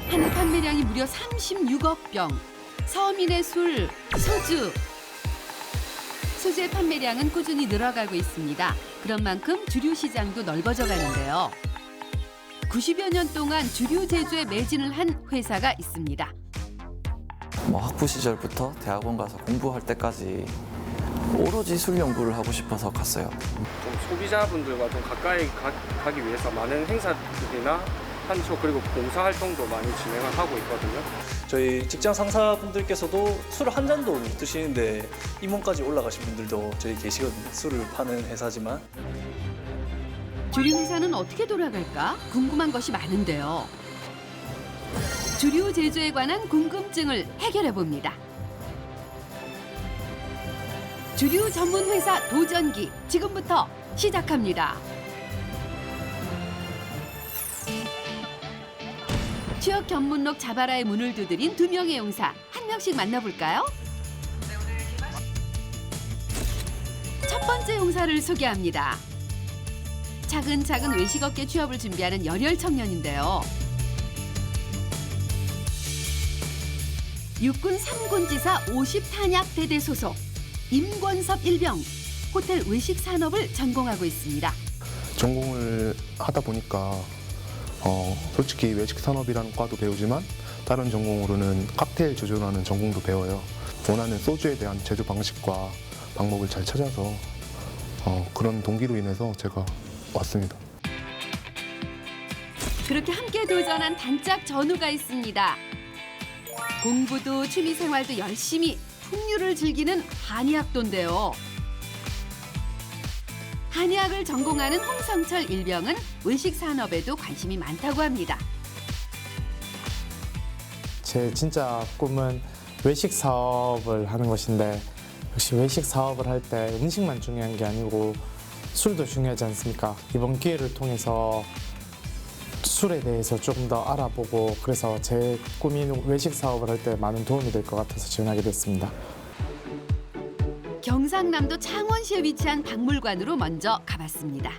한 해 판매량이 무려 36억 병. 서민의 술, 소주. 소주의 판매량은 꾸준히 늘어가고 있습니다. 그런 만큼 주류 시장도 넓어져 가는데요. 90여 년 동안 주류 제조에 매진을 한 회사가 있습니다. 학부 시절부터 대학원 가서 공부할 때까지 오로지 술 연구를 하고 싶어서 갔어요. 좀 소비자분들과 좀 가까이 가기 위해서 많은 행사들이나 한쇼 그리고 봉사활동도 많이 진행을 하고 있거든요. 저희 직장 상사분들께서도 술 한 잔도 못 드시는데 임원까지 올라가신 분들도 저희 계시거든요. 술을 파는 회사지만. 주류 회사는 어떻게 돌아갈까? 궁금한 것이 많은데요. 주류 제조에 관한 궁금증을 해결해 봅니다. 주류 전문 회사 도전기 지금부터 시작합니다. 취업 견문록 자바라의 문을 두드린 두 명의 용사 한 명씩 만나볼까요? 첫 번째 용사를 소개합니다. 차근차근 외식업계 취업을 준비하는 열혈 청년인데요. 육군 3군지사 50탄약 대대 소속 임권섭 일병 호텔 외식 산업을 전공하고 있습니다. 전공을 하다 보니까 솔직히 외식 산업이라는 과도 배우지만 다른 전공으로는 칵테일 제조라는 전공도 배워요. 원하는 소주에 대한 제조 방식과 방법을 잘 찾아서 그런 동기로 인해서 제가 왔습니다. 그렇게 함께 도전한 단짝 전우가 있습니다. 공부도 취미생활도 열심히 풍류를 즐기는 한의학도인데요. 한의학을 전공하는 홍성철 일병은 외식 산업에도 관심이 많다고 합니다. 제 진짜 꿈은 외식 사업을 하는 것인데 역시 외식 사업을 할 때 음식만 중요한 게 아니고 술도 중요하지 않습니까? 이번 기회를 통해서 술에 대해서 조금 더 알아보고 그래서 제 꿈인 외식 사업을 할 때 많은 도움이 될 것 같아서 지원하게 됐습니다. 경상남도 창원시에 위치한 박물관으로 먼저 가봤습니다.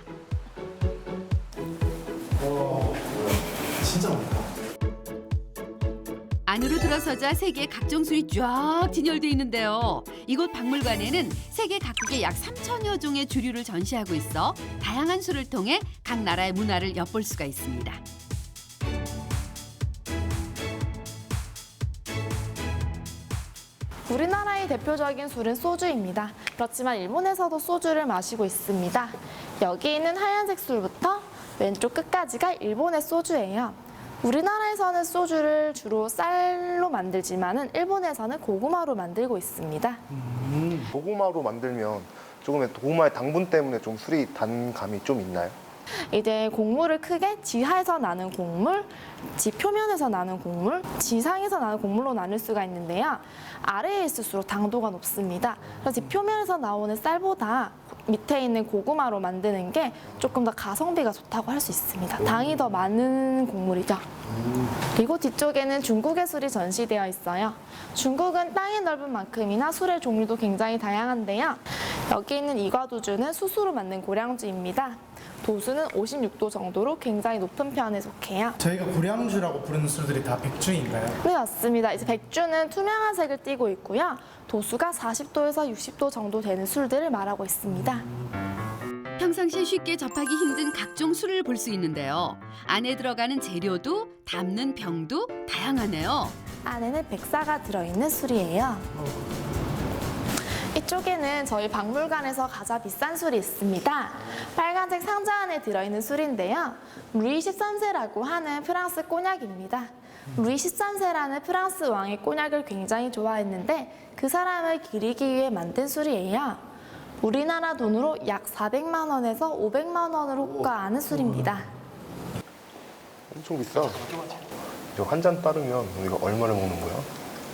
진짜 많다. 안으로 들어서자 세계 각종 술이 쫙 진열돼 있는데요. 이곳 박물관에는 세계 각국의 약 3천여 종의 주류를 전시하고 있어 다양한 술을 통해 각 나라의 문화를 엿볼 수가 있습니다. 우리나라의 대표적인 술은 소주입니다. 그렇지만 일본에서도 소주를 마시고 있습니다. 여기 있는 하얀색 술부터 왼쪽 끝까지가 일본의 소주예요. 우리나라에서는 소주를 주로 쌀로 만들지만 일본에서는 고구마로 만들고 있습니다. 고구마로 만들면 조금 고구마의 당분 때문에 좀 술이 단 감이 좀 있나요? 이제 곡물을 크게 지하에서 나는 곡물, 지표면에서 나는 곡물, 지상에서 나는 곡물로 나눌 수가 있는데요. 아래에 있을수록 당도가 높습니다. 그래서 지표면에서 나오는 쌀보다 밑에 있는 고구마로 만드는 게 조금 더 가성비가 좋다고 할 수 있습니다. 당이 더 많은 곡물이죠. 그리고 뒤쪽에는 중국의 술이 전시되어 있어요. 중국은 땅이 넓은 만큼이나 술의 종류도 굉장히 다양한데요. 여기 있는 이과도주는 수수로 만든 고량주입니다. 도수는 56도 정도로 굉장히 높은 편에 속해요. 저희가 고량주라고 부르는 술들이 다 백주인가요? 네, 맞습니다. 이제 백주는 투명한 색을 띠고 있고요. 도수가 40도에서 60도 정도 되는 술들을 말하고 있습니다. 평상시에 쉽게 접하기 힘든 각종 술을 볼 수 있는데요. 안에 들어가는 재료도 담는 병도 다양하네요. 안에는 백사가 들어있는 술이에요. 이쪽에는 저희 박물관에서 가장 비싼 술이 있습니다. 빨간색 상자 안에 들어있는 술인데요. 루이 13세라고 하는 프랑스 꼬냑입니다. 루이 13세라는 프랑스 왕의 꼬냑을 굉장히 좋아했는데 그 사람을 기리기 위해 만든 술이에요. 우리나라 돈으로 약 400만 원에서 500만 원으로 호가하는 술입니다. 엄청 비싸. 이거 한 잔 따르면 우리가 얼마를 먹는 거야?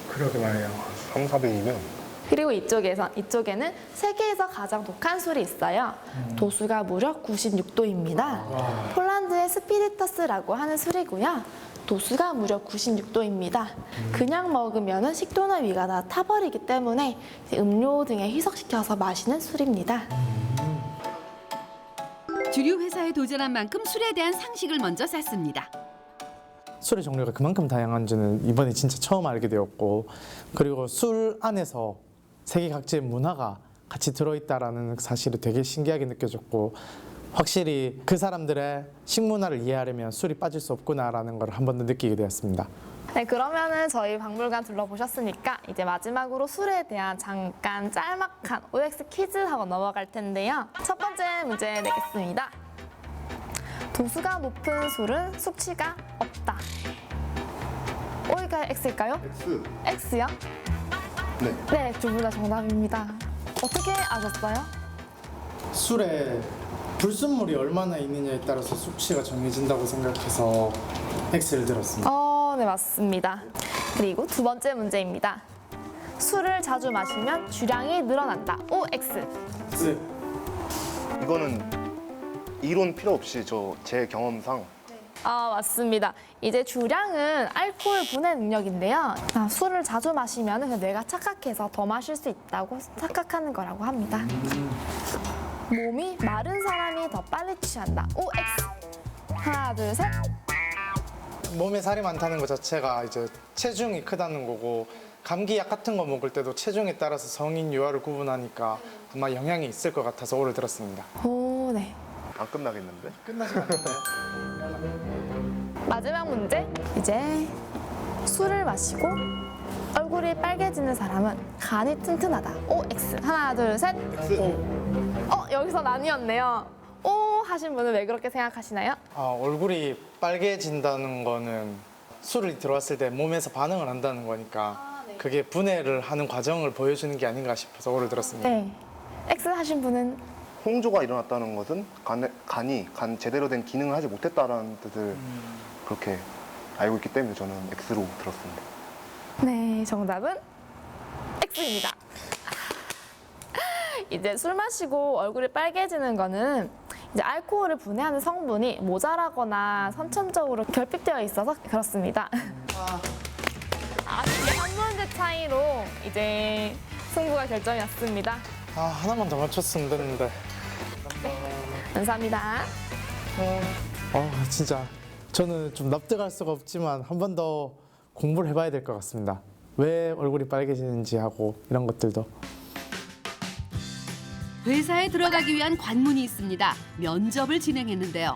그러게 말이에요. 3, 400이면 그리고 이쪽에는 세계에서 가장 독한 술이 있어요. 도수가 무려 96도입니다. 폴란드의 스피리터스라고 하는 술이고요. 도수가 무려 96도입니다. 그냥 먹으면 식도나 위가 다 타버리기 때문에 음료 등에 희석시켜서 마시는 술입니다. 주류 회사에 도전한 만큼 술에 대한 상식을 먼저 쌓습니다. 술의 종류가 그만큼 다양한지는 이번에 진짜 처음 알게 되었고, 그리고 술 안에서 세계 각지의 문화가 같이 들어있다라는 사실이 되게 신기하게 느껴졌고, 확실히 그 사람들의 식문화를 이해하려면 술이 빠질 수 없구나라는 걸 한 번 더 느끼게 되었습니다. 네, 그러면은 저희 박물관 둘러보셨으니까 이제 마지막으로 술에 대한 잠깐 짤막한 OX 퀴즈 하고 넘어갈 텐데요. 첫 번째 문제 내겠습니다. 도수가 높은 술은 숙취가 없다. O일까요? X일까요? X. X요? 네. 네, 두 분 다 정답입니다. 어떻게 아셨어요? 술에 불순물이 얼마나 있느냐에 따라서 숙취가 정해진다고 생각해서 X를 들었습니다. 네, 맞습니다. 그리고 두 번째 문제입니다. 술을 자주 마시면 주량이 늘어난다. OX. X. 이거는 이론 필요 없이 제 경험상 맞습니다. 이제 주량은 알코올 분해 능력인데요. 술을 자주 마시면 뇌가 착각해서 더 마실 수 있다고 착각하는 거라고 합니다. 몸이 마른 사람이 더 빨리 취한다. OX. 하나, 둘, 셋. 몸에 살이 많다는 것 자체가 이제 체중이 크다는 거고, 감기약 같은 거 먹을 때도 체중에 따라서 성인 유아를 구분하니까 아마 영향이 있을 것 같아서 O를 들었습니다. 오, 네. 안 끝나겠는데? 끝나지 않았나요? 마지막 문제. 이제 술을 마시고 얼굴이 빨개지는 사람은 간이 튼튼하다. OX. 하나, 둘, 셋. 여기서 나뉘었네요. 오 하신 분은 왜 그렇게 생각하시나요? 얼굴이 빨개진다는 거는 술이 들어왔을 때 몸에서 반응을 한다는 거니까 그게 분해를 하는 과정을 보여주는 게 아닌가 싶어서 O를 들었습니다. 네. X 하신 분은 홍조가 일어났다는 것은 간이 제대로 된 기능을 하지 못했다라는 뜻을 그렇게 알고 있기 때문에 저는 X로 들었습니다. 네, 정답은 X입니다. 이제 술 마시고 얼굴이 빨개지는 거는 이제 알코올을 분해하는 성분이 모자라거나 선천적으로 결핍되어 있어서 그렇습니다. 이게 한 문제 차이로 이제 승부가 결정이 났습니다. 하나만 더 맞췄으면 됐는데. 감사합니다. 진짜 저는 좀 납득할 수가 없지만 한 번 더 공부를 해봐야 될 것 같습니다. 왜 얼굴이 빨개지는지 하고 이런 것들도. 회사에 들어가기 위한 관문이 있습니다. 면접을 진행했는데요.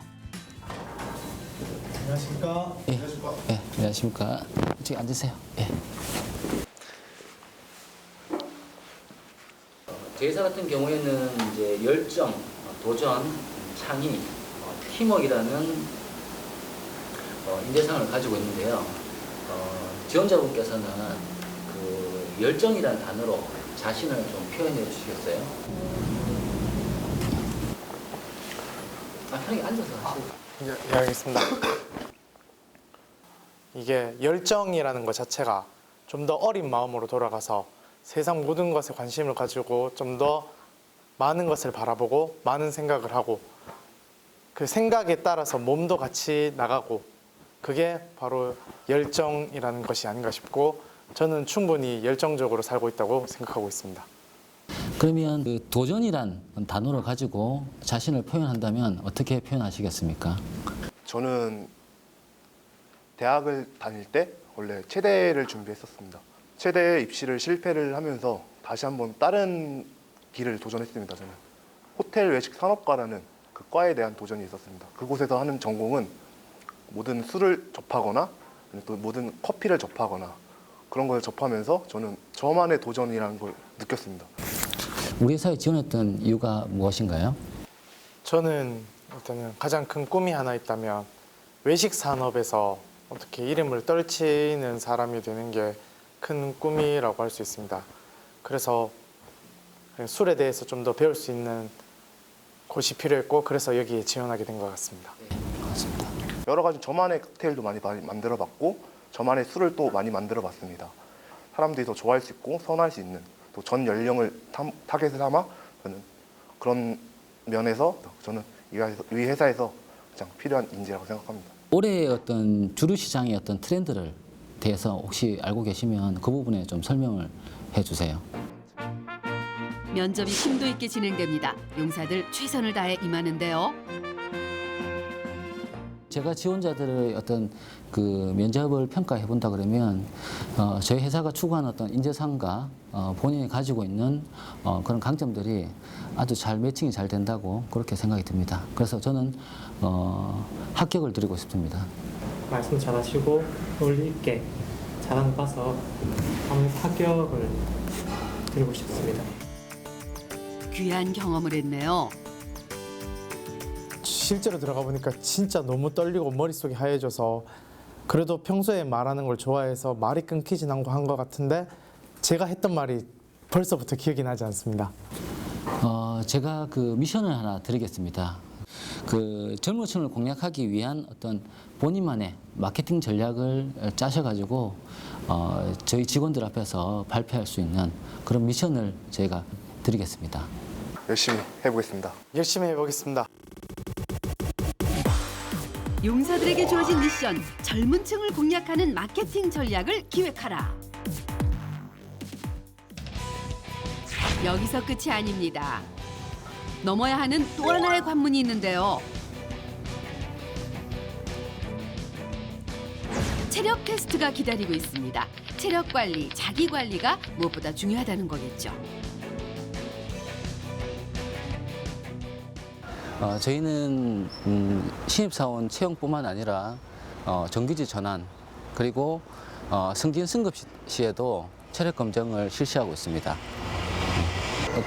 안녕하십니까? 예, 안녕하십니까. 저기 앉으세요. 예. 저희 회사 같은 경우에는 이제 열정, 도전, 창의, 팀워크라는 인재상을 가지고 있는데요. 지원자분께서는 그 열정이라는 단어로 자신을 좀 표현해 주시겠어요? 편하게 앉아서 하시죠. 예, 알겠습니다. 이게 열정이라는 것 자체가 좀 더 어린 마음으로 돌아가서 세상 모든 것에 관심을 가지고 좀 더 많은 것을 바라보고 많은 생각을 하고 그 생각에 따라서 몸도 같이 나가고 그게 바로 열정이라는 것이 아닌가 싶고 저는 충분히 열정적으로 살고 있다고 생각하고 있습니다. 그러면 그 도전이란 단어를 가지고 자신을 표현한다면 어떻게 표현하시겠습니까? 저는 대학을 다닐 때 원래 체대를 준비했었습니다. 체대 입시를 실패를 하면서 다시 한번 다른 길을 도전했습니다. 저는 호텔 외식 산업과라는 그 과에 대한 도전이 있었습니다. 그곳에서 하는 전공은 모든 술을 접하거나 또 모든 커피를 접하거나 그런 걸 접하면서 저는 저만의 도전이라는 걸 느꼈습니다. 우리 회사에 지원했던 이유가 무엇인가요? 저는 일단은 가장 큰 꿈이 하나 있다면 외식 산업에서 어떻게 이름을 떨치는 사람이 되는 게 큰 꿈이라고 할 수 있습니다. 그래서 술에 대해서 좀 더 배울 수 있는 곳이 필요했고 그래서 여기에 지원하게 된 것 같습니다. 맞습니다. 여러 가지 저만의 칵테일도 많이 만들어봤고 저만의 술을 또 많이 만들어봤습니다. 사람들이 더 좋아할 수 있고 선호할 수 있는 또 전 연령을 타겟을 삼아 저는 그런 면에서 저는 이 회사에서 가장 필요한 인재라고 생각합니다. 올해의 어떤 주류 시장의 어떤 트렌드를 대해서 혹시 알고 계시면 그 부분에 좀 설명을 해주세요. 면접이 심도 있게 진행됩니다. 용사들 최선을 다해 임하는데요. 제가 지원자들의 어떤 그 면접을 평가해 본다 그러면 저희 회사가 추구하는 어떤 인재상과 본인이 가지고 있는 그런 강점들이 아주 잘 매칭이 잘 된다고 그렇게 생각이 듭니다. 그래서 저는 합격을 드리고 싶습니다. 말씀 잘하시고 논리 있게 잘하는 거 봐서 합격을 드리고 싶습니다. 귀한 경험을 했네요. 실제로 들어가 보니까 진짜 너무 떨리고 머릿속이 하얘져서 그래도 평소에 말하는 걸 좋아해서 말이 끊기진 않고 한 것 같은데 제가 했던 말이 벌써부터 기억이 나지 않습니다. 제가 그 미션을 하나 드리겠습니다. 그 젊은 층을 공략하기 위한 어떤 본인만의 마케팅 전략을 짜셔가지고 저희 직원들 앞에서 발표할 수 있는 그런 미션을 저희가 드리겠습니다. 열심히 해보겠습니다. 열심히 해보겠습니다. 용사들에게 주어진 미션, 젊은 층을 공략하는 마케팅 전략을 기획하라. 여기서 끝이 아닙니다. 넘어야 하는 또 하나의 관문이 있는데요. 체력 테스트가 기다리고 있습니다. 체력 관리, 자기 관리가 무엇보다 중요하다는 거겠죠. 저희는 신입사원 채용뿐만 아니라 정규직 전환 그리고 승진 승급 시에도 체력 검정을 실시하고 있습니다.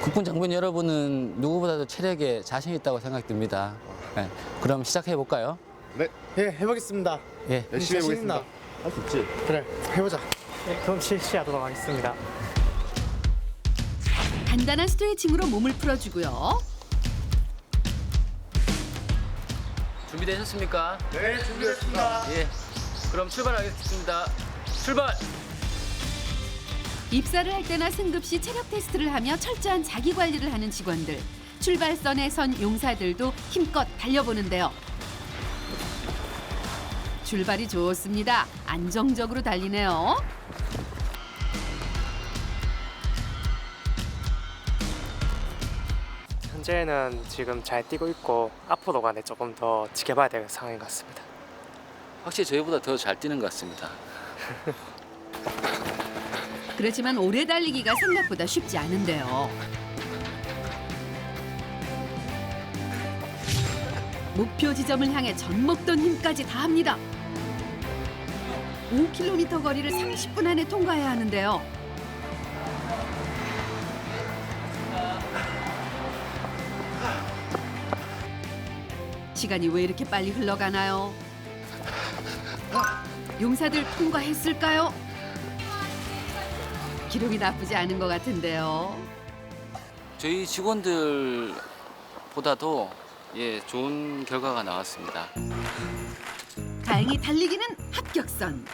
국군 장병 여러분은 누구보다도 체력에 자신 있다고 생각이 듭니다. 네, 그럼 시작해 볼까요? 네, 예, 해보겠습니다. 예. 열심히 자신 해보겠습니다. 있나? 할 수 있지? 그래, 해보자. 네, 그럼 실시하도록 하겠습니다. 간단한 스트레칭으로 몸을 풀어주고요. 준비되셨습니까? 네, 준비됐습니다. 예. 그럼 출발하겠습니다. 출발! 입사를 할 때나 승급 시 체력 테스트를 하며 철저한 자기 관리를 하는 직원들. 출발선에 선 용사들도 힘껏 달려보는데요. 출발이 좋습니다. 안정적으로 달리네요. 현재는 지금 잘 뛰고 있고 앞으로가 조금 더 지켜봐야 될 상황인 것 같습니다. 확실히 저희보다 더 잘 뛰는 것 같습니다. 그렇지만 오래 달리기가 생각보다 쉽지 않은데요. 목표 지점을 향해 젖먹던 힘까지 다합니다. 5km 거리를 30분 안에 통과해야 하는데요. 시간이 왜 이렇게 빨리 흘러가나요? 용사들 통과했을까요? 기록이 나쁘지 않은 것 같은데요. 저희 직원들보다도 좋은 결과가 나왔습니다. 다행히 달리기는 합격선.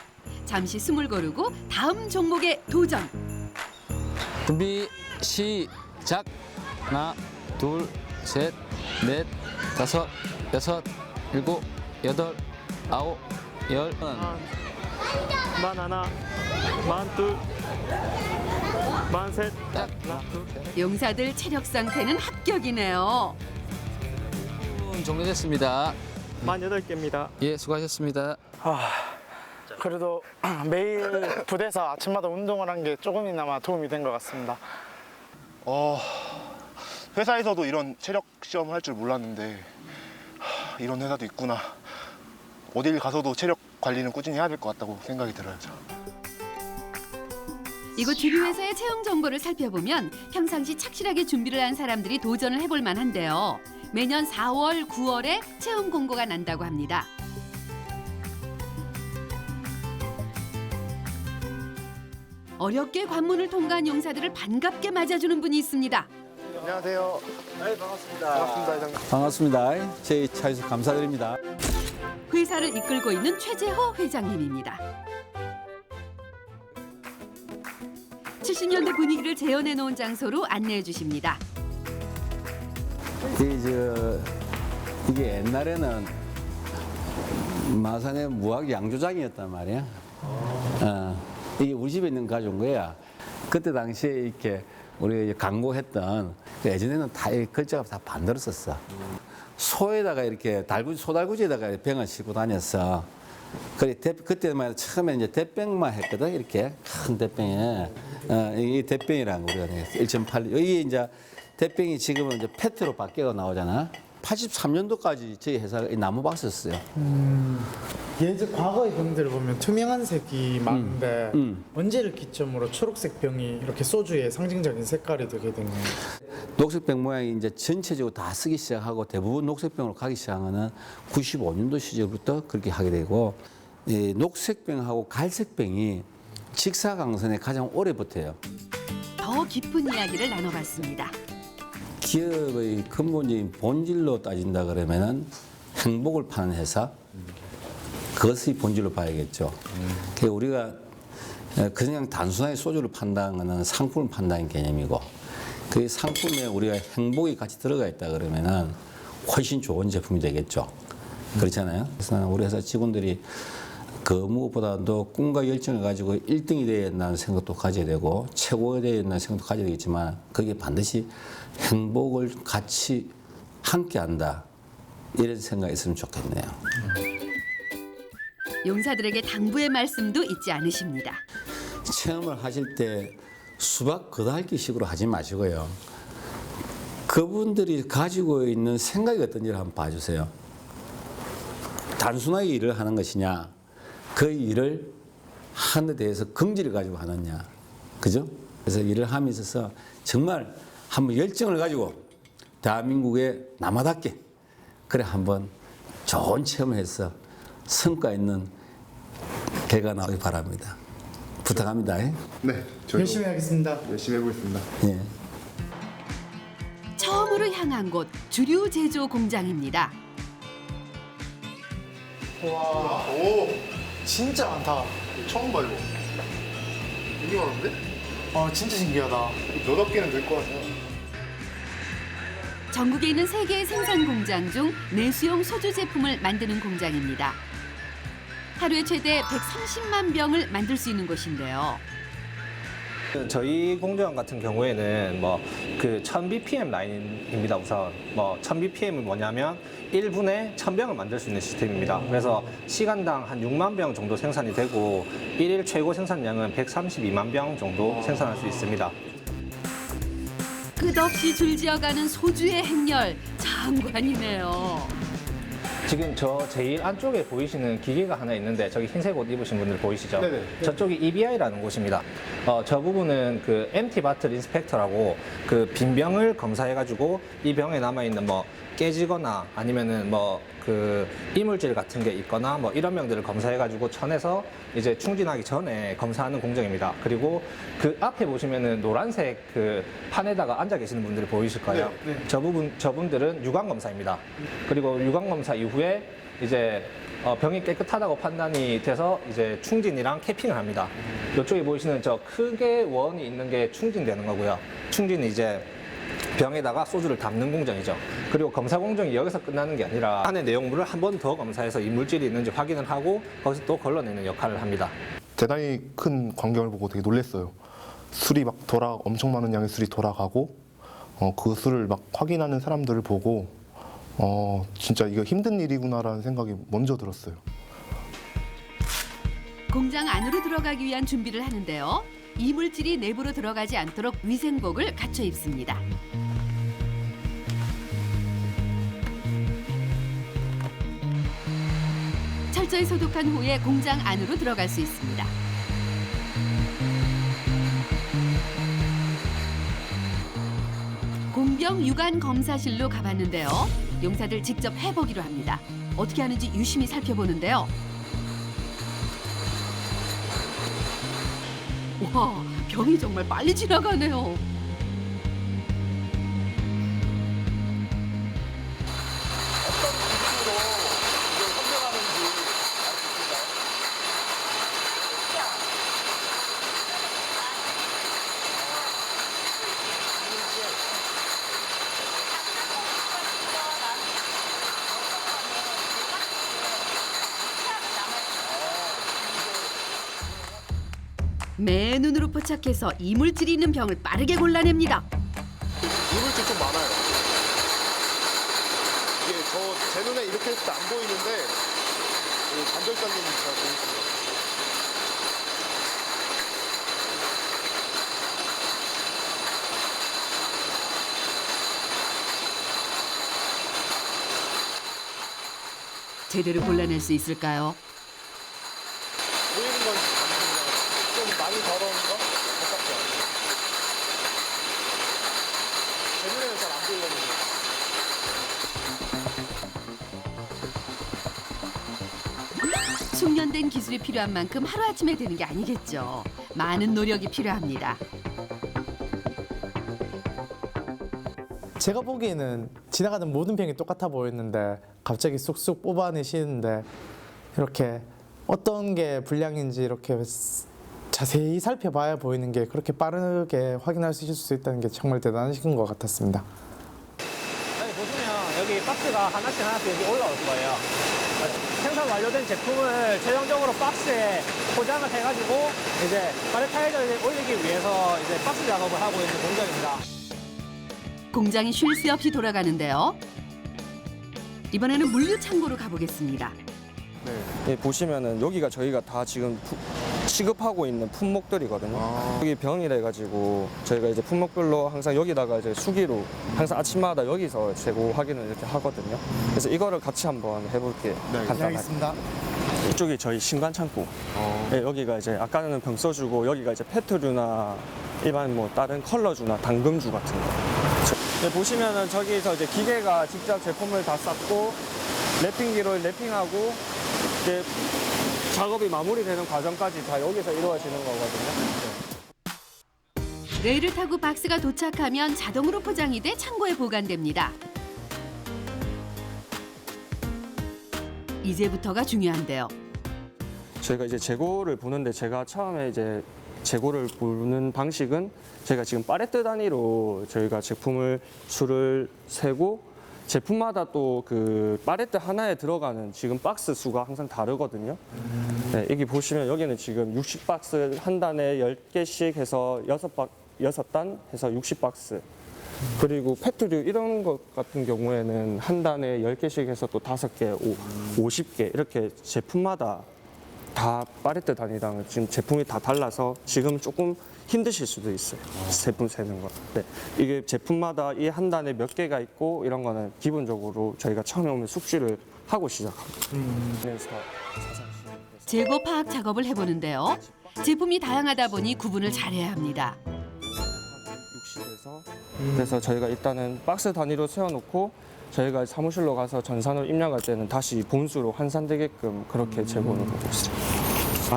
잠시 숨을 고르고 다음 종목에 도전. 준비 시작. 하나, 둘, 셋, 넷, 다섯, 여섯, 일곱, 여덟, 아홉, 열. 만 하나, 만 둘, 만 셋, 용사들 체력 상태는 합격이네요. 종료됐습니다. 만 8개입니다. 예, 수고하셨습니다. 그래도 매일 부대에서 아침마다 운동을 한 게 조금이나마 도움이 된 것 같습니다. 회사에서도 이런 체력 시험을 할 줄 몰랐는데 이런 회사도 있구나. 어딜 가서도 체력 관리는 꾸준히 해야 될 것 같다고 생각이 들어요. 이곳 주류회사의 채용 정보를 살펴보면 평상시 착실하게 준비를 한 사람들이 도전을 해볼 만한데요. 매년 4월, 9월에 채용 공고가 난다고 합니다. 어렵게 관문을 통과한 용사들을 반갑게 맞아주는 분이 있습니다. 안녕하세요. 네, 반갑습니다. 반갑습니다, 회장님. 반갑습니다. 저희 차에서 감사드립니다. 회사를 이끌고 있는 최재호 회장님입니다. 70년대 분위기를 재현해 놓은 장소로 안내해 주십니다. 이게 옛날에는 마산의 무학 양조장이었단 말이야. 이게 우리 집에 있는 가져온 거야. 그때 당시에 이렇게 우리 광고했던 예전에는 다 글자가 다 반대로 썼어. 소에다가 이렇게 소달구지에다가 병을 싣고 다녔어. 그래 그때만 처음에 이제 대병만 했거든. 이렇게 큰 대병에 이 대병이라는 거 우리가 1.8 여기 이제 대병이 지금은 이제 페트로 바뀌어 나오잖아. 83년도까지 저희 회사가 이 나무 박스였어요. 예전 과거의 병들을 보면 투명한 색이 많은데 언제를 기점으로 초록색 병이 이렇게 소주의 상징적인 색깔이 되게 된 거예요? 녹색병 모양이 이제 전체적으로 다 쓰기 시작하고 대부분 녹색병으로 가기 시작한 거는 95년도 시절부터 그렇게 하게 되고 이 녹색병하고 갈색병이 직사광선에 가장 오래 붙어요. 더 깊은 이야기를 나눠봤습니다. 기업의 근본적인 본질로 따진다 그러면은 행복을 파는 회사, 그것이 본질로 봐야겠죠. 그러니까 우리가 그냥 단순하게 소주를 판다는 것은 상품을 판다는 개념이고, 그 상품에 우리가 행복이 같이 들어가 있다 그러면은 훨씬 좋은 제품이 되겠죠. 그렇잖아요. 그래서 우리 회사 직원들이 그 무엇보다도 꿈과 열정을 가지고 1등이 되어야 된다는 생각도 가져야 되고 최고가 되어야 된다는 생각도 가져야 되겠지만 그게 반드시 행복을 같이 함께 한다. 이런 생각이 있으면 좋겠네요. 용사들에게 당부의 말씀도 잊지 않으십니다. 체험을 하실 때 수박 겉핥기식으로 하지 마시고요. 그분들이 가지고 있는 생각이 어떤지를 한번 봐주세요. 단순하게 일을 하는 것이냐, 그 일을 하는 데 대해서 긍지를 가지고 하느냐, 그죠? 그래서 일을 함에 있어서 정말 한번 열정을 가지고 대한민국의 남아답게 그래 한번 좋은 체험을 해서 성과 있는 결과 나오기 바랍니다. 부탁합니다. 네, 열심히 하겠습니다. 열심히 해보겠습니다. 예. 처음으로 향한 곳 주류 제조 공장입니다. 와, 오, 진짜 많다. 처음 봐 이거. 되게 많은데? 진짜 신기하다. 몇 개는 될 것 같아요. 전국에 있는 3개의 생산 공장 중 내수용 소주 제품을 만드는 공장입니다. 하루에 최대 130만 병을 만들 수 있는 곳인데요. 저희 공장 같은 경우에는 그 1000bpm 라인입니다. 우선 1000bpm은 뭐냐면 1분에 1000병을 만들 수 있는 시스템입니다. 그래서 시간당 한 6만 병 정도 생산이 되고 일일 최고 생산량은 132만 병 정도 생산할 수 있습니다. 끝없이 줄지어가는 소주의 행렬, 장관이네요. 지금 저 제일 안쪽에 보이시는 기계가 하나 있는데 저기 흰색 옷 입으신 분들 보이시죠? 네네. 저쪽이 EBI라는 곳입니다. 저 부분은 그 empty bottle inspector라고 그 빈 병을 검사해가지고 이 병에 남아있는 깨지거나 아니면은 그 이물질 같은 게 있거나 이런 병들을 검사해가지고 천에서 이제 충진하기 전에 검사하는 공정입니다. 그리고 그 앞에 보시면은 노란색 그 판에다가 앉아 계시는 분들이 보이실 거예요. 네, 네. 저분들은 유관 검사입니다. 그리고 유관 검사 이후에 이제 병이 깨끗하다고 판단이 돼서 이제 충진이랑 캐핑을 합니다. 이쪽에 보이시는 저 크게 원이 있는 게 충진되는 거고요. 충진은 이제 병에다가 소주를 담는 공정이죠. 그리고 검사 공정이 여기서 끝나는 게 아니라 안에 내용물을 한 번 더 검사해서 이물질이 있는지 확인을 하고 거기서 또 걸러내는 역할을 합니다. 대단히 큰 광경을 보고 되게 놀랐어요. 술이 막 엄청 많은 양의 술이 돌아가고 그 술을 막 확인하는 사람들을 보고 진짜 이거 힘든 일이구나라는 생각이 먼저 들었어요. 공장 안으로 들어가기 위한 준비를 하는데요. 이물질이 내부로 들어가지 않도록 위생복을 갖춰 입습니다. 철저히 소독한 후에 공장 안으로 들어갈 수 있습니다. 공병 유관 검사실로 가봤는데요. 용사들 직접 해보기로 합니다. 어떻게 하는지 유심히 살펴보는데요. 와, 병이 정말 빨리 지나가네요. 맨눈으로 포착해서 이물질이 있는 병을 빠르게 골라냅니다. 이물질 좀 많아요. 이게 저 제 눈에 이렇게 했을 때 안 보이는데 관절장님이 잘 보이십니다. 제대로 골라낼 수 있을까요? 보이는 건 좀 많이 더러운 거? 가깝지 않아요. 제 눈에는 잘 안 보이거든요. 숙련된 기술이 필요한 만큼 하루아침에 되는 게 아니겠죠. 많은 노력이 필요합니다. 제가 보기에는 지나가는 모든 병이 똑같아 보였는데 갑자기 쑥쑥 뽑아내시는데 이렇게 어떤 게 불량인지 이렇게 자세히 살펴봐야 보이는 게 그렇게 빠르게 확인하실 수 있다는 게 정말 대단하신 것 같았습니다. 여기 보시면 여기 박스가 하나씩 여기 올라올 거예요. 생산 완료된 제품을 최종적으로 박스에 포장을 해가지고 이제 팔레타이저에 올리기 위해서 이제 박스 작업을 하고 있는 공장입니다. 공장이 쉴 새 없이 돌아가는데요. 이번에는 물류 창고로 가보겠습니다. 네, 보시면은 여기가 저희가 다 지금 취급하고 있는 품목들이거든요. 여기 병이라 해가지고 저희가 이제 품목별로 항상 여기다가 이제 수기로 항상 아침마다 여기서 재고 확인을 이렇게 하거든요. 그래서 이거를 같이 한번 해볼게요. 네, 간단하게. 알겠습니다. 이쪽이 저희 신관 창고. 네, 여기가 이제 아까는 병 써주고 여기가 이제 페트류나 일반 뭐 다른 컬러주나 당금주 같은 거. 네, 보시면은 저기서 이제 기계가 직접 제품을 다 쌌고 랩핑기로 랩핑하고 이제 작업이 마무리되는 과정까지 다 여기서 이루어지는 거거든요. 레일을 타고 박스가 도착하면 자동으로 포장이 돼 창고에 보관됩니다. 이제부터가 중요한데요. 저희가 이제 재고를 보는데 제가 처음에 이제 재고를 보는 방식은 저희가 지금 파레트 단위로 저희가 제품을 수를 세고 제품마다 또 그 파레트 하나에 들어가는 지금 박스 수가 항상 다르거든요. 네, 여기 보시면 여기는 지금 60박스 한 단에 10개씩 해서 6단 해서 60박스. 그리고 페트류 이런 것 같은 경우에는 한 단에 10개씩 해서 또 5개, 50개 이렇게 제품마다 다 파레트 단위당 지금 제품이 다 달라서 지금 조금 힘드실 수도 있어요. 제품 세는 거. 네. 이게 제품마다 이 한 단에 몇 개가 있고 이런 거는 기본적으로 저희가 처음에 오면 숙지를 하고 시작합니다. 그래서 재고 파악 작업을 해보는데요. 제품이 다양하다 보니 구분을 잘해야 합니다. 60에서 그래서 저희가 일단은 박스 단위로 세워놓고 저희가 사무실로 가서 전산으로 입력할 때는 다시 본수로 환산되게끔 그렇게 재고를 하고 있어요.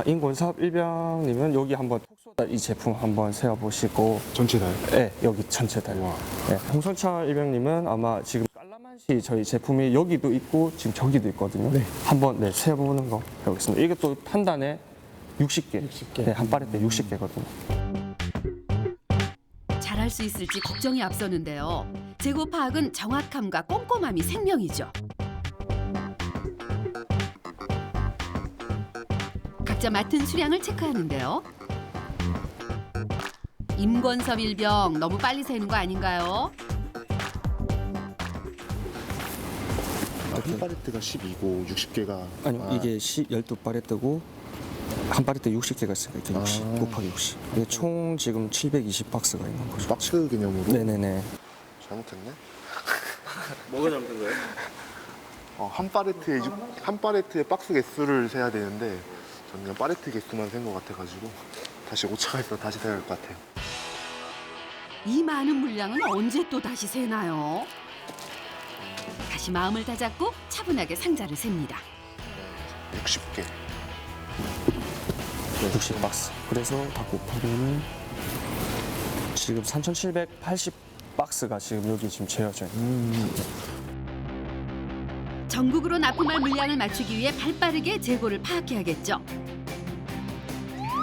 인권사업 일병님은 여기 한번 톡소다 이 제품 한번 세워보시고 전체 다요? 네, 여기 전체 다요. 네, 홍성철 일병님은 아마 지금 깔라만시 저희 제품이 여기도 있고 지금 저기도 있거든요. 네. 한번 세워보는 거 해보겠습니다. 이게 또 한 단에 60개. 네, 한 파레트 60개거든요. 잘할 수 있을지 걱정이 앞서는데요. 재고 파악은 정확함과 꼼꼼함이 생명이죠. 각자 맡은 수량을 체크하는데요. 임권섭 일병 너무 빨리 세는 거 아닌가요? 한 파레트가 12고 60개가 아니요, 이게 12파레트고 한 파레트 60개가 있으니까 이렇게 60 곱하기 60. 이게 총 지금 720박스가 있는 거죠. 박스 개념으로? 네네네. 잘못했네. 뭐가 잘못된 거예요? 한 파레트의 박스 개수를 세야 되는데 저는 그냥 파레트 개수만 센 것 같아가지고 다시 오차가 있어 다시 세야 할 것 같아요. 이 많은 물량은 언제 또 다시 세나요? 다시 마음을 다잡고 차분하게 상자를 셉니다. 60개. 60박스. 그래서 다 곱하면 지금 3,780박스가 지금 여기 지금 재어져요. 전국으로 납품할 물량을 맞추기 위해 발빠르게 재고를 파악해야겠죠.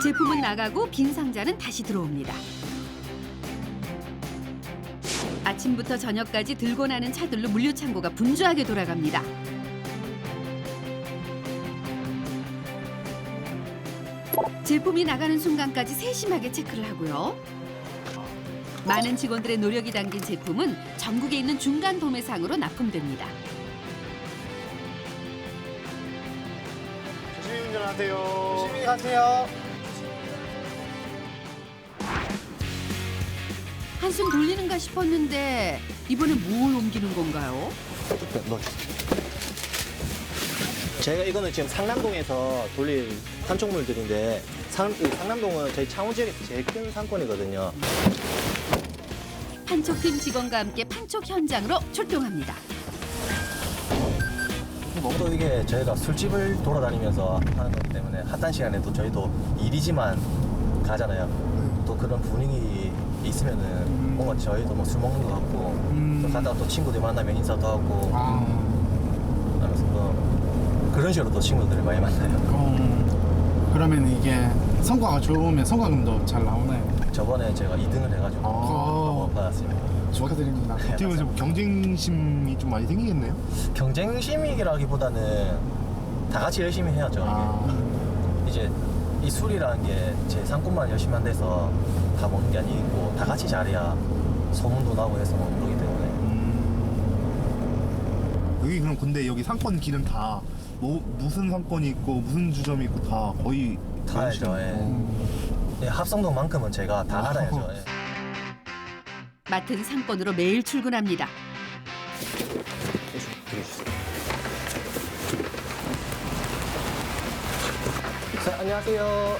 제품은 나가고 빈 상자는 다시 들어옵니다. 아침부터 저녁까지 들고 나는 차들로 물류 창고가 분주하게 돌아갑니다. 제품이 나가는 순간까지 세심하게 체크를 하고요. 많은 직원들의 노력이 담긴 제품은 전국에 있는 중간 도매상으로 납품됩니다. 안전하세요. 조심히 가세요. 한숨 돌리는가 싶었는데 이번엔 뭘 옮기는 건가요? 저희가 이거는 지금 상남동에서 돌릴 판촉물들인데 이 상남동은 저희 창원 지역에서 제일 큰 상권이거든요. 판촉팀 직원과 함께 판촉 현장으로 출동합니다. 또 이게 저희가 술집을 돌아다니면서 하는 거기 때문에 핫한 시간에도 저희도 일이지만 가잖아요. 또 그런 분위기 있으면은 뭔가 저희도 뭐 술 먹는 것 같고 또 가다가 또 친구들 만나면 인사도 하고 하면서 또 그런 식으로 또 친구들을 많이 만나요. 그러면 이게 성과가 좋으면 성과금도 잘 나오나요? 저번에 제가 2등을 해가지고 받았습니다. 축하드립니다. 어떻게 보면 좀 경쟁심이 좀 많이 생기겠네요? 경쟁심이라기보다는 다 같이 열심히 해야죠. 이게. 이제 이 술이라는 게 제 상권만 열심히 한데서 다 먹는 게 아니고 다 같이 잘해야 소문도 나고 해서 먹는 거기 때문에. 여기 그럼 근데 여기 상권 길은 다 뭐 무슨 상권이 있고 무슨 주점이 있고 다 거의 다 알죠. 예, 합성동만큼은 제가 다 알아야죠. 예. 맡은 상권으로 매일 출근합니다. 자, 안녕하세요.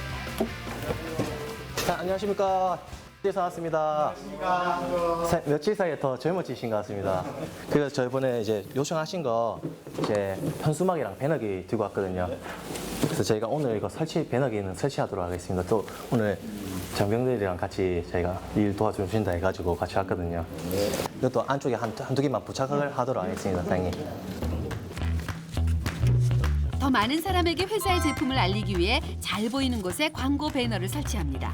자, 안녕하십니까. 에서 왔습니다. 며칠 사이에 더 젊어지신 것 같습니다. 그래서 저번에 이제 요청하신 거 이제 현수막이랑 배너기 들고 왔거든요. 그래서 저희가 오늘 이거 배너기는 설치하도록 하겠습니다. 또 오늘 장병들이랑 같이 저희가 일 도와주신다 해가지고 같이 왔거든요. 이것도 안쪽에 한두 개만 부착을 하도록 하겠습니다, 사장님. 더 많은 사람에게 회사의 제품을 알리기 위해 잘 보이는 곳에 광고 배너를 설치합니다.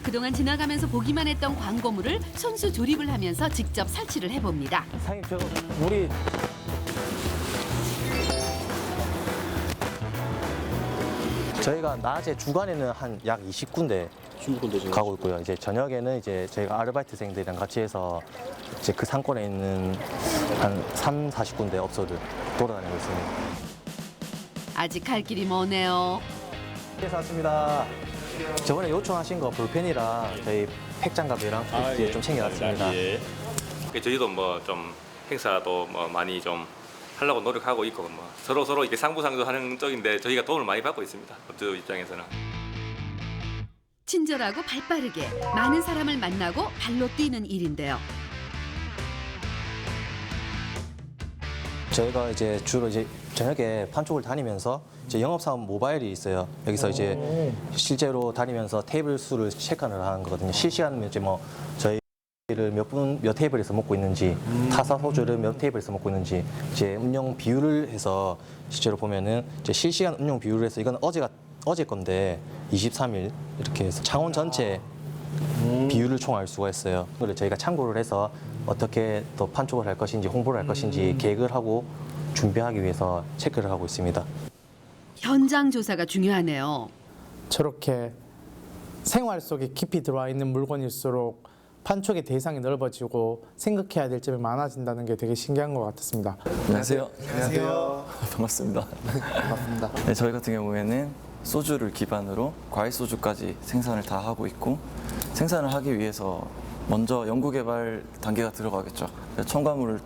그동안 지나가면서 보기만 했던 광고물을 손수 조립을 하면서 직접 설치를 해봅니다. 사장님, 저 우리 저희가 낮에 주간에는 한 약 20군데 가고 있고요. 이제 저녁에는 이제 저희가 아르바이트생들이랑 같이 해서 이제 그 상권에 있는 한 3, 40군데 업소를 돌아다니고 있습니다. 아직 갈 길이 머네요. 그래서 왔습니다. 저번에 요청하신 거 볼펜이랑 저희 팩장갑이랑 좀 챙겨왔습니다. 저희도 뭐 좀 행사도 뭐 많이 좀 하려고 노력하고 있고 뭐 서로 이렇게 상부상조하는 쪽인데 저희가 도움을 많이 받고 있습니다. 업주 입장에서는. 친절하고 발빠르게 많은 사람을 만나고 발로 뛰는 일인데요. 저희가 이제 주로 이제 저녁에 판촉을 다니면서 이제 영업사원 모바일이 있어요. 여기서 이제 실제로 다니면서 테이블 수를 체크를 하는 거거든요. 실시간으로 이제 뭐 저희를 몇 테이블에서 먹고 있는지, 타사 소주를 몇 테이블에서 먹고 있는지, 이제 음용 비율을 해서 실제로 보면은 이제 실시간 음용 비율을 해서 이건 어제 건데 23일 이렇게 해서 창원 전체 비율을 총알 수가 있어요. 그걸 저희가 참고를 해서 어떻게 또 판촉을 할 것인지 홍보를 할 것인지 계획을 하고 준비하기 위해서 체크를 하고 있습니다. 현장 조사가 중요하네요. 저렇게 생활 속에 깊이 들어와 있는 물건일수록 판촉의 대상이 넓어지고 생각해야 될 점이 많아진다는 게 되게 신기한 것 같았습니다. 안녕하세요. 안녕하세요. 반갑습니다. 반갑습니다. 네, 저희 같은 경우에는 소주를 기반으로 과일 소주까지 생산을 다 하고 있고 생산을 하기 위해서 먼저 연구개발 단계가 들어가겠죠. 첨가물을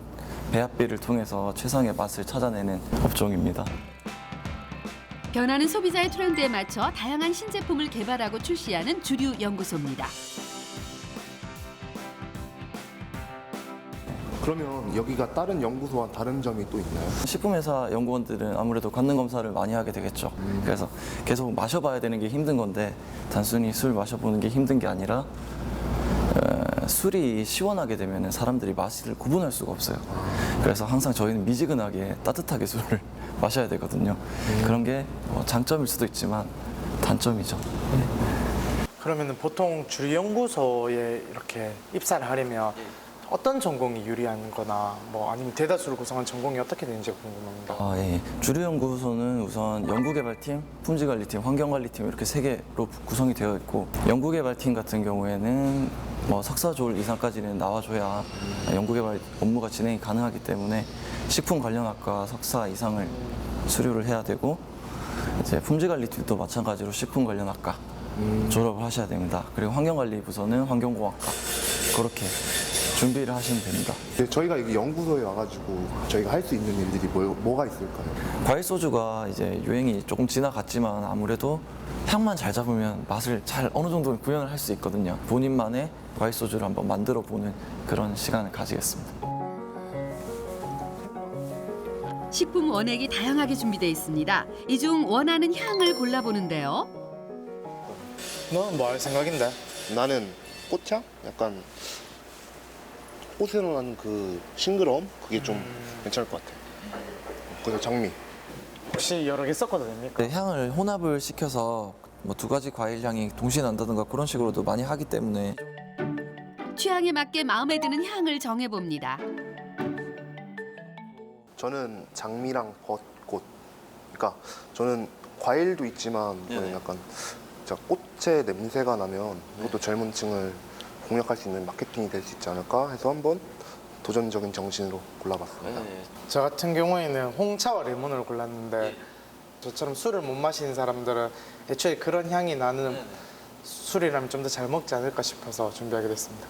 배합비를 통해서 최상의 맛을 찾아내는 업종입니다. 변하는 소비자의 트렌드에 맞춰 다양한 신제품을 개발하고 출시하는 주류 연구소입니다. 그러면 여기가 다른 연구소와 다른 점이 또 있나요? 식품회사 연구원들은 아무래도 관능 검사를 많이 하게 되겠죠. 그래서 계속 마셔봐야 되는 게 힘든 건데 단순히 술 마셔보는 게 힘든 게 아니라 술이 시원하게 되면 사람들이 맛을 구분할 수가 없어요. 그래서 항상 저희는 미지근하게 따뜻하게 술을 마셔야 되거든요. 그런 게 장점일 수도 있지만 단점이죠. 그러면 보통 주류 연구소에 이렇게 입사를 하려면 어떤 전공이 유리한 거나 뭐 아니면 대다수를 구성한 전공이 어떻게 되는지 궁금합니다. 예. 주류연구소는 우선 연구개발팀, 품질관리팀, 환경관리팀 이렇게 3개로 구성이 되어 있고 연구개발팀 같은 경우에는 뭐 석사 졸 이상까지는 나와줘야 연구개발 업무가 진행이 가능하기 때문에 식품 관련학과 석사 이상을 수료를 해야 되고 이제 품질관리팀도 마찬가지로 식품 관련학과 졸업을 하셔야 됩니다. 그리고 환경관리부서는 환경공학과 그렇게 준비를 하시면 됩니다. 네, 저희가 여기 연구소에 와가지고 저희가 할 수 있는 일들이 뭐가 있을까요? 과일 소주가 이제 유행이 조금 지나갔지만 아무래도 향만 잘 잡으면 맛을 잘 어느 정도는 구현을 할 수 있거든요. 본인만의 과일 소주를 한번 만들어 보는 그런 시간을 가지겠습니다. 식품 원액이 다양하게 준비되어 있습니다. 이 중 원하는 향을 골라보는데요. 너는 뭐 할 생각인데? 나는 꽃향? 약간 꽃으로 나는 그 싱그러움? 그게 좀 괜찮을 것 같아. 그래서 장미. 혹시 여러 개 섞어도 됩니까? 네, 향을 혼합을 시켜서 뭐 2가지 과일 향이 동시에 난다든가 그런 식으로도 많이 하기 때문에 취향에 맞게 마음에 드는 향을 정해봅니다. 저는 장미랑 벚꽃. 그러니까 저는 과일도 있지만 저는 약간 진짜 꽃의 냄새가 나면 이것도 젊은 층을 공략할 수 있는 마케팅이 될 수 있지 않을까 해서 한번 도전적인 정신으로 골라봤습니다. 저 같은 경우에는 홍차와 레몬을 골랐는데 저처럼 술을 못 마시는 사람들은 애초에 그런 향이 나는 술이라면 좀 더 잘 먹지 않을까 싶어서 준비하게 됐습니다.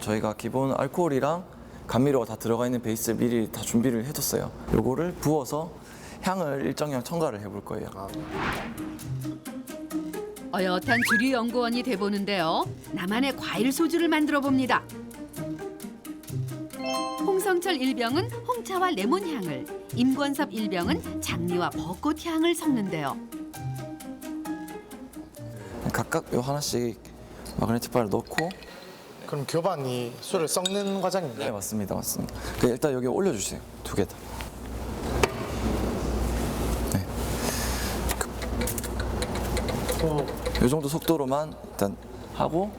저희가 기본 알코올이랑 감미료가 다 들어가 있는 베이스를 미리 다 준비를 해뒀어요. 요거를 부어서 향을 일정량 첨가를 해볼 거예요. 어엿한 주류 연구원이 돼보는데요. 나만의 과일 소주를 만들어 봅니다. 홍성철 일병은 홍차와 레몬 향을, 임권섭 일병은 장미와 벚꽃 향을 섞는데요. 각각 요 하나씩 마그네틱 바를 넣고. 그럼 교반이 술을 섞는 과정인가요? 네, 맞습니다. 맞습니다. 일단 여기 올려주세요. 2개 다. 네. 이 정도 속도로만 일단 하고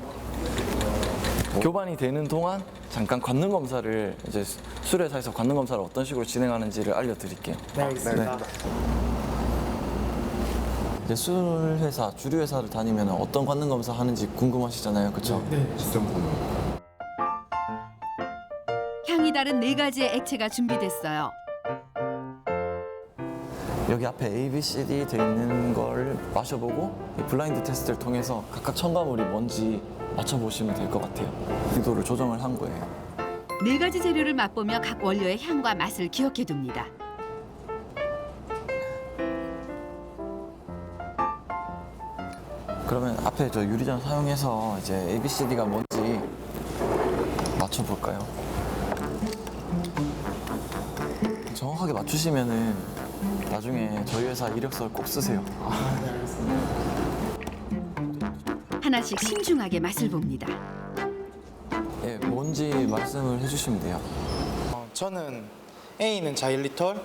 교반이 되는 동안 잠깐 관능 검사를 이제 술회사에서 관능 검사를 어떤 식으로 진행하는지를 알려드릴게요. 네, 알겠습니다. 이제 술 회사, 주류 회사를 다니면 어떤 관능 검사 하는지 궁금하시잖아요, 그렇죠? 네. 향이 다른 4가지의 액체가 준비됐어요. 여기 앞에 A, B, C, D 돼 있는 걸 마셔보고 이 블라인드 테스트를 통해서 각각 첨가물이 뭔지 맞춰보시면 될 것 같아요. 의도를 조정을 한 거예요. 4가지 재료를 맛보며 각 원료의 향과 맛을 기억해둡니다. 그러면 앞에 저 유리잔 사용해서 이제 A, B, C, D가 뭔지 맞춰볼까요? 정확하게 맞추시면은 나중에 저희 회사 이력서를 꼭 쓰세요. 네, 알겠습니다. 하나씩 신중하게 맛을 봅니다. 예, 뭔지 말씀을 해주시면 돼요. 저는 A는 자일리톨,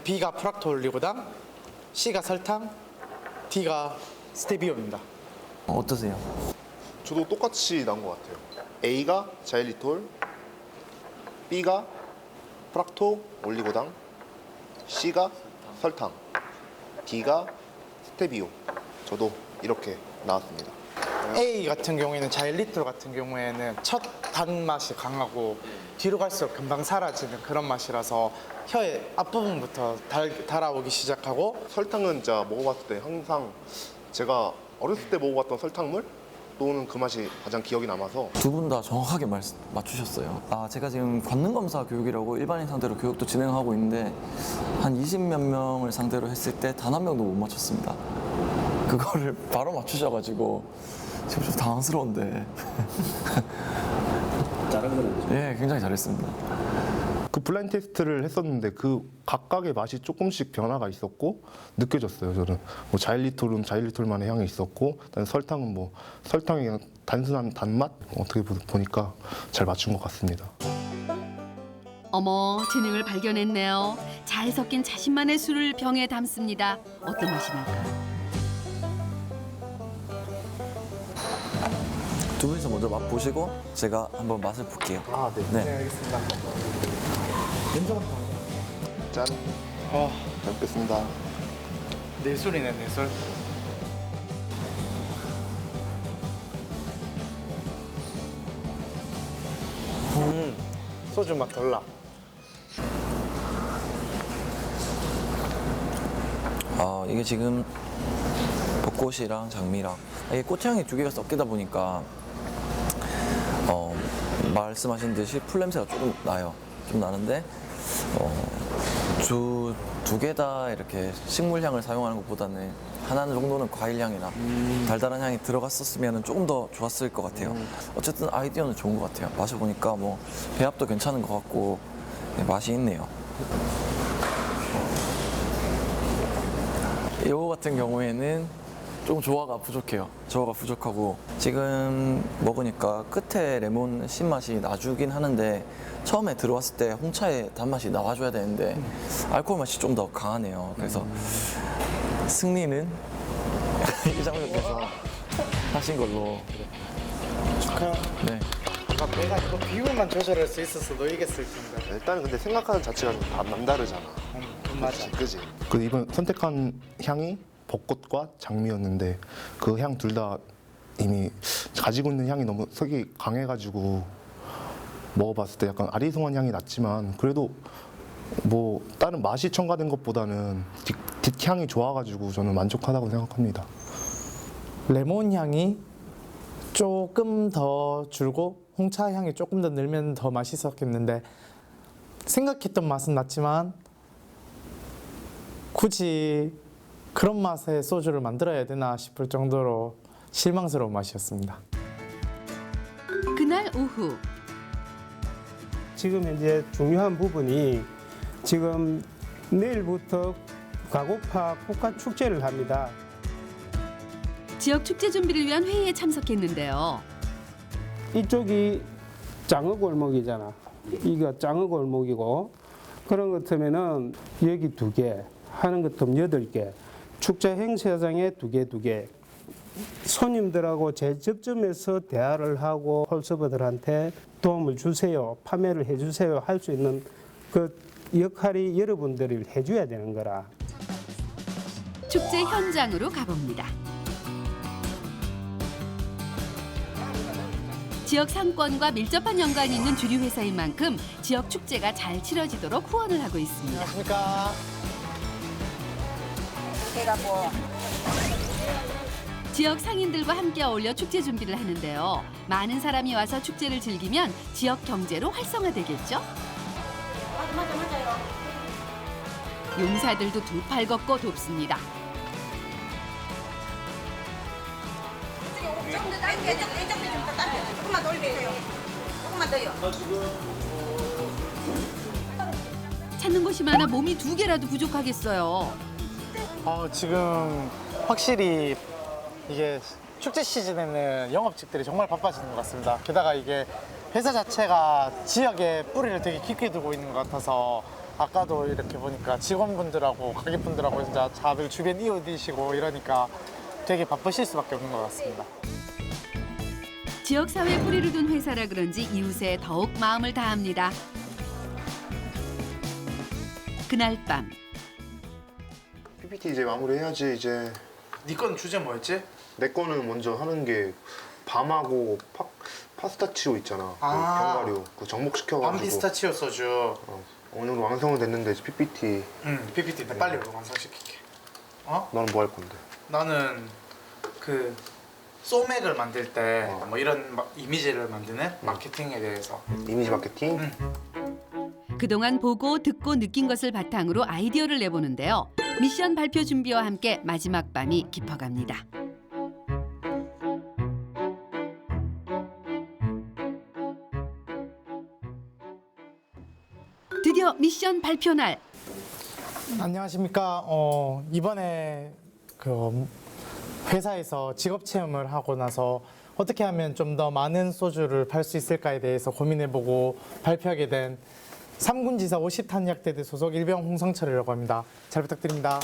B가 프락토올리고당, C가 설탕, D가 스테비오입니다. 어떠세요? 저도 똑같이 나온 것 같아요. A가 자일리톨, B가 프락토 올리고당, C가 설탕, D가 스테비오. 저도 이렇게 나왔습니다. A 같은 경우에는 자일리톨 같은 경우에는 첫 단맛이 강하고 뒤로 갈수록 금방 사라지는 그런 맛이라서 혀의 앞부분부터 달아오기 시작하고, 설탕은 진짜 먹어봤을 때 항상 제가 어렸을 때 먹어봤던 설탕물 또는 그 맛이 가장 기억이 남아서 두 분 다 정확하게 맞추셨어요. 제가 지금 관능검사 교육이라고 일반인 상대로 교육도 진행하고 있는데 한 20몇 명을 상대로 했을 때 단 한 명도 못 맞췄습니다. 그거를 바로 맞추셔가지고 지금 좀 당황스러운데. 잘한 거네요. 예, 굉장히 잘했습니다. 그 블라인드 테스트를 했었는데 그 각각의 맛이 조금씩 변화가 있었고 느껴졌어요. 저는 뭐 자일리톨은 자일리톨만의 향이 있었고, 설탕은 뭐 설탕의 그냥 단순한 단맛, 어떻게 보니까 잘 맞춘 것 같습니다. 어머, 재능을 발견했네요. 잘 섞인 자신만의 술을 병에 담습니다. 어떤 맛이 날까요? 두 분이서 먼저 맛보시고 제가 한번 맛을 볼게요. 네, 알겠습니다. 냄새가 짠. 잘 먹겠습니다. 내 술이네, 내 술. 소주 맛 덜 나. 이게 지금 벚꽃이랑 장미랑 이게 꽃향이 두 개가 섞이다 보니까 말씀하신 듯이 풀 냄새가 조금 나요. 좀 나는데 두 개 다 이렇게 식물 향을 사용하는 것보다는 하나 정도는 과일 향이나 달달한 향이 들어갔었으면 조금 더 좋았을 것 같아요. 어쨌든 아이디어는 좋은 것 같아요. 마셔보니까 뭐 배합도 괜찮은 것 같고 맛이 있네요. 이거 같은 경우에는 좀 조화가 부족해요. 조화가 부족하고 지금 먹으니까 끝에 레몬 신맛이 나주긴 하는데 처음에 들어왔을 때 홍차의 단맛이 나와줘야 되는데 알코올 맛이 좀 더 강하네요. 그래서 승리는 이장님께서 하신 걸로. 축하. 네. 아까 내가 이거 비율만 조절할 수 있어서 너 이겼을 텐데. 일단은 근데 생각하는 자체가 좀 남다르잖아. 맞아. 그지? 그 이번 선택한 향이 벚꽃과 장미였는데 그 향 둘 다 이미 가지고 있는 향이 너무 색이 강해가지고 먹어봤을 때 약간 아리송한 향이 났지만 그래도 뭐 다른 맛이 첨가된 것보다는 뒷향이 좋아가지고 저는 만족하다고 생각합니다. 레몬 향이 조금 더 줄고 홍차 향이 조금 더 늘면 더 맛있었겠는데 생각했던 맛은 났지만 굳이 그런 맛의 소주를 만들어야 되나 싶을 정도로 실망스러운 맛이었습니다. 그날 오후 지금 현재 중요한 부분이 지금 내일부터 가고파 국가 축제를 합니다. 지역 축제 준비를 위한 회의에 참석했는데요. 이쪽이 장어골목이잖아. 이거 장어골목이고 그런 것 같으면은 여기 2개, 하는 것 같으면 8개, 축제 행사장에 2개. 손님들하고 제접점에서 대화를 하고 홀서버들한테 도움을 주세요, 판매를 해주세요 할 수 있는 그 역할이 여러분들이 해줘야 되는 거라. 축제 현장으로 가봅니다. 지역 상권과 밀접한 연관이 있는 주류 회사인 만큼 지역 축제가 잘 치러지도록 후원을 하고 있습니다. 안녕하십니까. 지역 상인들과 함께 어울려 축제 준비를 하는데요. 많은 사람이 와서 축제를 즐기면 지역 경제로 활성화되겠죠? 맞아요. 용사들도 두 팔 걷고 돕습니다. 조금만 더 올리세요. 조금만 더요. 찾는 곳이 많아 몸이 2개라도 부족하겠어요. 지금 확실히 이게 축제 시즌에는 영업직들이 정말 바빠지는 것 같습니다. 게다가 이게 회사 자체가 지역에 뿌리를 되게 깊게 두고 있는 것 같아서 아까도 이렇게 보니까 직원분들하고 가게분들하고 진짜 다들 주변 이어디시고 이러니까 되게 바쁘실 수밖에 없는 것 같습니다. 지역사회에 뿌리를 둔 회사라 그런지 이웃에 더욱 마음을 다합니다. 그날 밤 PPT 이제 마무리해야지 이제. 네 건 주제 뭐였지? 내 거는 먼저 하는 게 밤하고 파스타치오 있잖아. 그 견과류 그 접목시켜가지고. 밤 피스타치오 소주. 어느 정도 완성은 됐는데 이제 PPT. PPT 때 빨리 완성시킬게. 너는 뭐 할 건데? 나는 그 소맥을 만들 때 뭐 이런 이미지를 만드는 마케팅에 대해서. 이미지 마케팅? 그동안 보고 듣고 느낀 것을 바탕으로 아이디어를 내보는데요. 미션 발표 준비와 함께 마지막 밤이 깊어갑니다. 드디어 미션 발표 날. 안녕하십니까. 이번에 그 회사에서 직업 체험을 하고 나서 어떻게 하면 좀 더 많은 소주를 팔 수 있을까에 대해서 고민해보고 발표하게 된 3군지사 50탄약대대 소속 일병 홍성철이라고 합니다. 잘 부탁드립니다.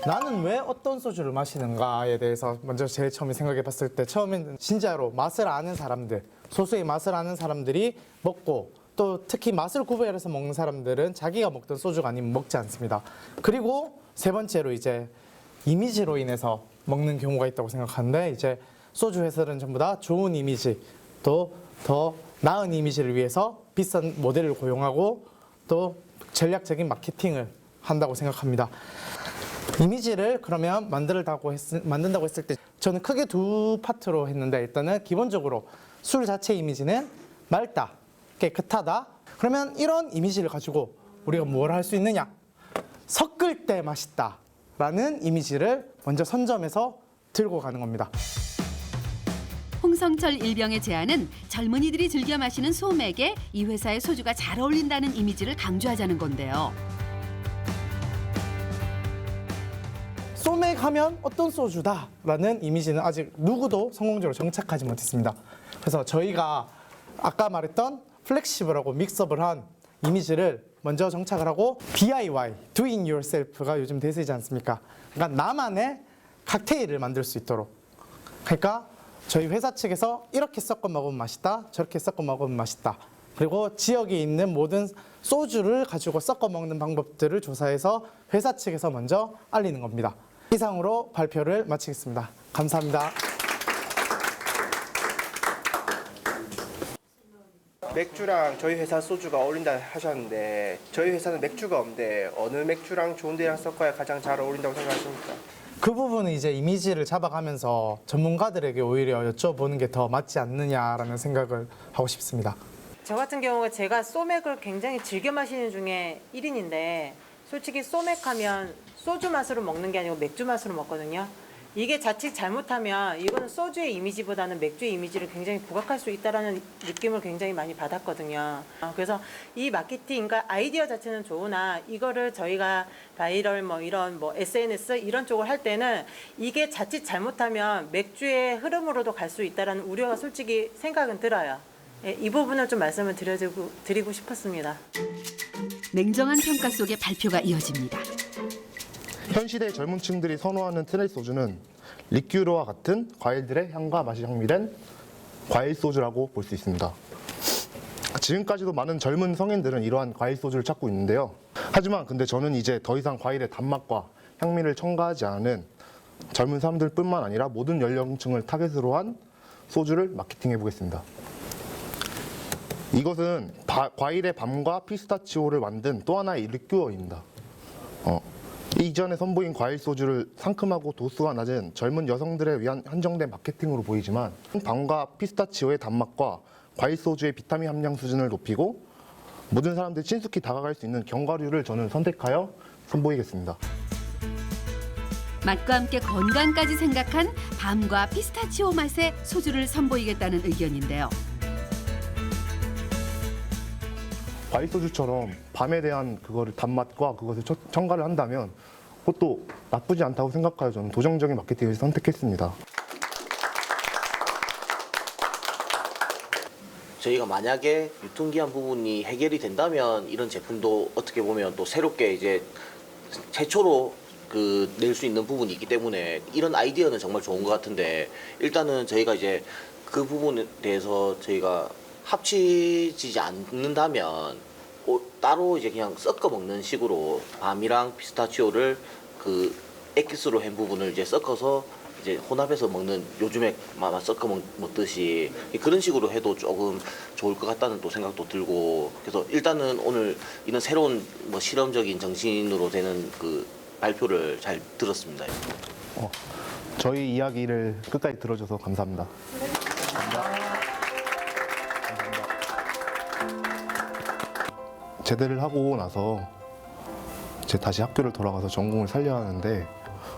나는 왜 어떤 소주를 마시는가에 대해서 먼저 제일 처음에 생각해 봤을 때 처음에는 진짜로 맛을 아는 사람들, 소수의 맛을 아는 사람들이 먹고 또 특히 맛을 구별해서 먹는 사람들은 자기가 먹던 소주가 아니면 먹지 않습니다. 그리고 세 번째로 이제 이미지로 인해서 먹는 경우가 있다고 생각하는데 이제 소주 회사들은 전부 다 좋은 이미지 또 더 나은 이미지를 위해서 비싼 모델을 고용하고 또 전략적인 마케팅을 한다고 생각합니다. 이미지를 그러면 만든다고 했을 때 저는 크게 두 파트로 했는데, 일단은 기본적으로 술 자체 이미지는 맑다, 깨끗하다. 그러면 이런 이미지를 가지고 우리가 뭘 할 수 있느냐? 섞을 때 맛있다 라는 이미지를 먼저 선점해서 들고 가는 겁니다. 홍성철 일병의 제안은 젊은이들이 즐겨 마시는 소맥에 이 회사의 소주가 잘 어울린다는 이미지를 강조하자는 건데요. 소맥 하면 어떤 소주다 라는 이미지는 아직 누구도 성공적으로 정착하지 못했습니다. 그래서 저희가 아까 말했던 플렉시블하고 믹스업을 한 이미지를 먼저 정착을 하고, DIY, Do It Yourself가 요즘 대세지 않습니까? 그러니까 나만의 칵테일을 만들 수 있도록. 그러니까 저희 회사 측에서 이렇게 섞어 먹으면 맛있다, 저렇게 섞어 먹으면 맛있다. 그리고 지역에 있는 모든 소주를 가지고 섞어 먹는 방법들을 조사해서 회사 측에서 먼저 알리는 겁니다. 이상으로 발표를 마치겠습니다. 감사합니다. 맥주랑 저희 회사 소주가 어울린다 하셨는데, 저희 회사는 맥주가 없는데 어느 맥주랑 좋은 데랑 섞어야 가장 잘 어울린다고 생각하십니까? 그 부분은 이제 이미지를 잡아가면서 전문가들에게 오히려 여쭤보는 게 더 맞지 않느냐라는 생각을 하고 싶습니다. 저 같은 경우가 제가 소맥을 굉장히 즐겨 마시는 중에 1인인데, 솔직히 소맥하면 소주 맛으로 먹는 게 아니고 맥주 맛으로 먹거든요. 이게 자칫 잘못하면 이거는 소주의 이미지보다는 맥주의 이미지를 굉장히 부각할 수 있다는 느낌을 굉장히 많이 받았거든요. 그래서 이 마케팅, 그러니까 아이디어 자체는 좋으나 이거를 저희가 바이럴 이런 SNS 이런 쪽을 할 때는 이게 자칫 잘못하면 맥주의 흐름으로도 갈 수 있다는 우려가 솔직히 생각은 들어요. 이 부분을 좀 말씀을 드리고 싶었습니다. 냉정한 평가 속에 발표가 이어집니다. 현 시대 젊은 층들이 선호하는 트레이 소주는 리큐르와 같은 과일들의 향과 맛이 향미된 과일 소주라고 볼 수 있습니다. 지금까지도 많은 젊은 성인들은 이러한 과일 소주를 찾고 있는데요. 하지만 근데 저는 이제 더 이상 과일의 단맛과 향미를 첨가하지 않은 젊은 사람들뿐만 아니라 모든 연령층을 타겟으로 한 소주를 마케팅해 보겠습니다. 이것은 과일의 밤과 피스타치오를 만든 또 하나의 리큐어입니다. 이전에 선보인 과일 소주를 상큼하고 도수가 낮은 젊은 여성들에 위한 한정된 마케팅으로 보이지만, 밤과 피스타치오의 단맛과 과일 소주의 비타민 함량 수준을 높이고 모든 사람들이 친숙히 다가갈 수 있는 견과류를 저는 선택하여 선보이겠습니다. 맛과 함께 건강까지 생각한 밤과 피스타치오 맛의 소주를 선보이겠다는 의견인데요. 과일 소주처럼 밤에 대한 그거를 단맛과 그것을 첨가를 한다면 그것도 나쁘지 않다고 생각하여 저는 도전적인 마케팅을 선택했습니다. 저희가 만약에 유통기한 부분이 해결이 된다면 이런 제품도 어떻게 보면 또 새롭게 이제 최초로 낼 수 있는 부분이 있기 때문에 이런 아이디어는 정말 좋은 것 같은데, 일단은 저희가 이제 그 부분에 대해서 저희가 합치지 않는다면 따로 이제 그냥 섞어 먹는 식으로 밤이랑 피스타치오를 그 액기스로 한 부분을 이제 섞어서 이제 혼합해서 먹는, 요즘에 섞어 먹듯이 그런 식으로 해도 조금 좋을 것 같다는 또 생각도 들고, 그래서 일단은 오늘 이런 새로운 실험적인 정신으로 되는 그 발표를 잘 들었습니다. 저희 이야기를 끝까지 들어줘서 감사합니다. 제대를 하고 나서 다시 학교를 돌아가서 전공을 살려야 하는데,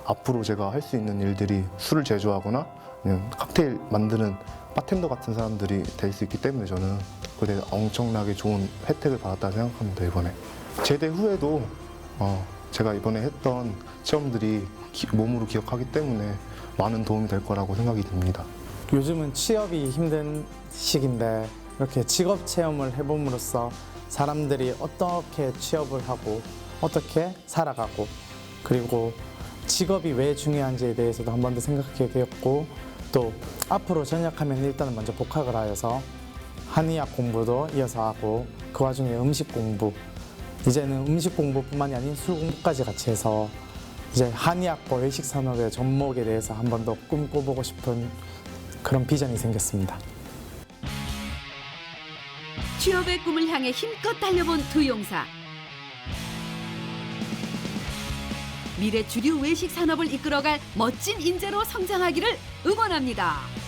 앞으로 제가 할 수 있는 일들이 술을 제조하거나 그냥 칵테일 만드는 바텐더 같은 사람들이 될 수 있기 때문에 저는 그때 엄청나게 좋은 혜택을 받았다고 생각합니다. 이번에 제대 후에도 제가 이번에 했던 체험들이 몸으로 기억하기 때문에 많은 도움이 될 거라고 생각이 듭니다. 요즘은 취업이 힘든 시기인데 이렇게 직업 체험을 해봄으로써 사람들이 어떻게 취업을 하고 어떻게 살아가고, 그리고 직업이 왜 중요한지에 대해서도 한 번 더 생각하게 되었고, 또 앞으로 전역하면 일단은 먼저 복학을 하여서 한의학 공부도 이어서 하고, 그 와중에 음식 공부, 이제는 음식 공부뿐만이 아닌 술 공부까지 같이 해서 이제 한의학과 외식 산업의 접목에 대해서 한 번 더 꿈꿔보고 싶은 그런 비전이 생겼습니다. 취업의 꿈을 향해 힘껏 달려본 두 용사. 미래 주류 외식 산업을 이끌어갈 멋진 인재로 성장하기를 응원합니다.